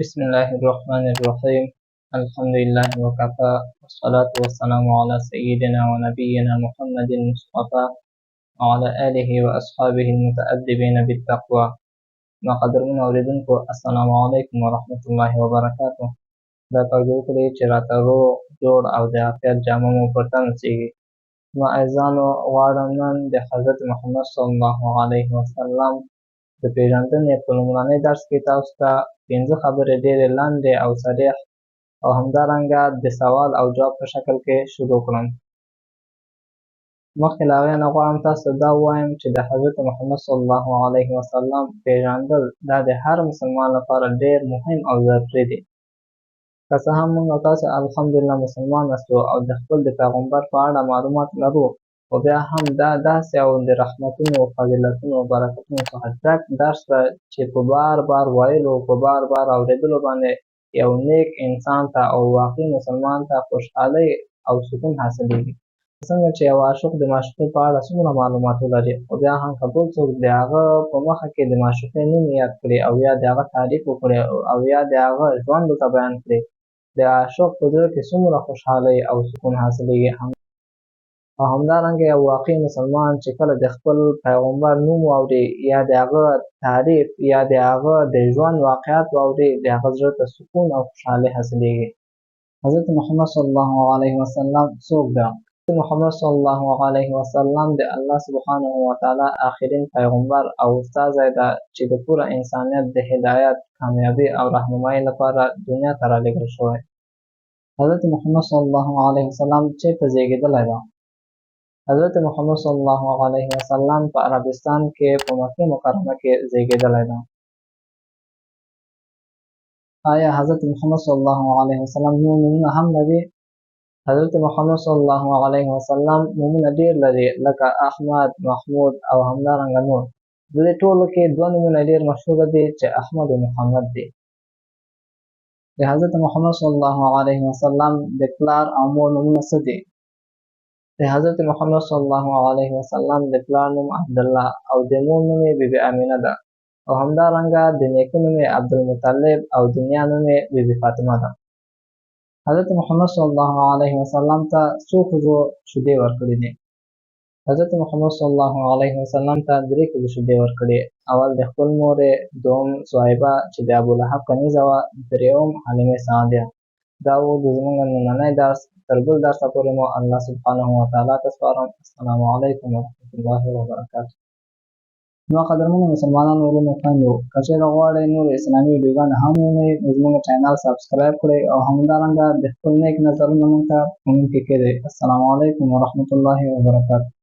بسم الله الرحمن الرحيم. الحمد لله وكفى، والصلاة والسلام على سيدنا ونبينا محمد المصطفى وعلى آله وأصحابه المتأدبين بالتقوى. ما قدرمن اوریدونکو السلام علیکم ورحمة الله وبرکاته. دا پرده وکړئ چې راته روغ جوړ او د عافیت جامه مو پر تن نڅیږي. نو عزیزانو غواړم نن د حضرت محمد صلی الله علیه وسلم د پیژندنې په لومړني درس کې تاسو ته 5 خبرې ډېرې لنډې او صریح او همدارنګه د سوال او جواب په شکل کې شروع کړم. مخکې له هغې نه غواړم تاسو ته دا ووایم چې د حضرت محمد صلی الله علیه وسلم پیژندل دا د هر مسلمان لپاره ډېر مهم او ضروري دی. که څه هم موږ او تاسو الحمدلله مسلمان یاستو او د خپل د پیغمبر په اړه معلومات لرو، خو بیا هم دا داسې او د رحمتونو، فضیلتونو او برکتونو څخه ډک درس ده چې په بار بار ویلو، په بار بار اورېدلو باندې یو نیک انسان ته او واقعي مسلمان ته خوشحالۍ او سکون حاصلېږي. څنګه چې یو عاشق د معشوقې په اړه څومره معلومات ولري، خو بیا هم که بل څوک د هغه په مخه کې د معشوقې نوم یاد کړي او یا د هغه تعریف وکړي او یا د هغه ژوند ورته بیان کړي، د عاشق په زړه کې څومره خوشحالۍ او سکون حاصلېږي. او همدارنګه یو واقعي مسلمان چې کله د خپل پیغمبر نوم واوري یا د هغه تعریف یا د هغه د ژوند واقعات واوري، د هغه زړه ته سکون او خوشحالۍ حاصلېږي. حضرت محمد صلی الله علیه وسلم څوک ده؟ محمد صلی الله علیه وسلم د الله سبحانه وتعالی آخرین پیغمبر او استازی ده چې د پوره انسانیت د هدایت، کامیابی او رهنمایۍ لپاره دنیا ته رالېږل شوی. حضرت محمد صلی الله علیه وسلم چېرته زېږېدلی ده؟ حضرت محمد صلی الله علیه وسلم په عربستان کې په مکې مکرمه کې زېږېدلی ده. آیا حضرت محمد صلی الله علیه وسلم نور نومونه هم لري؟ حضرت محمد صلی الله علیه وسلم نومونه ډېر لري، لکه احمد، محمود او همدارنګه نور. د دې ټولو کې 2 نومونه ډېر مشهوره دي چې احمد او محمد دي. د حضرت محمد صلی الله علیه وسلم د پلار او مور نومونه څه دي؟ د حضرت محمد صلی الله علیه وسلم د پلار نوم عبدالله او د مور نوم یې بی بی امینه ده، او همدارنګه د نیکه نوم یې عبدالمطلب او د نیا نوم یې بی بی فاطمه ده. حضرت محمد صلی الله علیه وسلم ته څو ښځو شیدې ورکړې دي؟ حضرت محمد صلی الله علیه وسلم ته 3 ښځو شیدې ورکړې. اول د خپل مور یې، دوم صهیبه چې د ابولهب کنیزه وه، درېیم حلیمه سعدیه. دا و د زموږ نننی درس. تر بل درسه پورې مو الله سبحانه وتعالی ته سپارم. السلام علیکم ورحمة الله وبرکاته. نو قدرمنو مسلمانانو، وروڼو، خویندو، که چېرې غواړئ نور اسلامي ویډیوګانې هم ووینئ، نو زموږ چینل سبسکرایب کړئ او همدارنګه د خپل نیک نظرونه موږ ته په کمنټ کې کېږدئ. السلام علیکم ورحمة الله وبرکاته.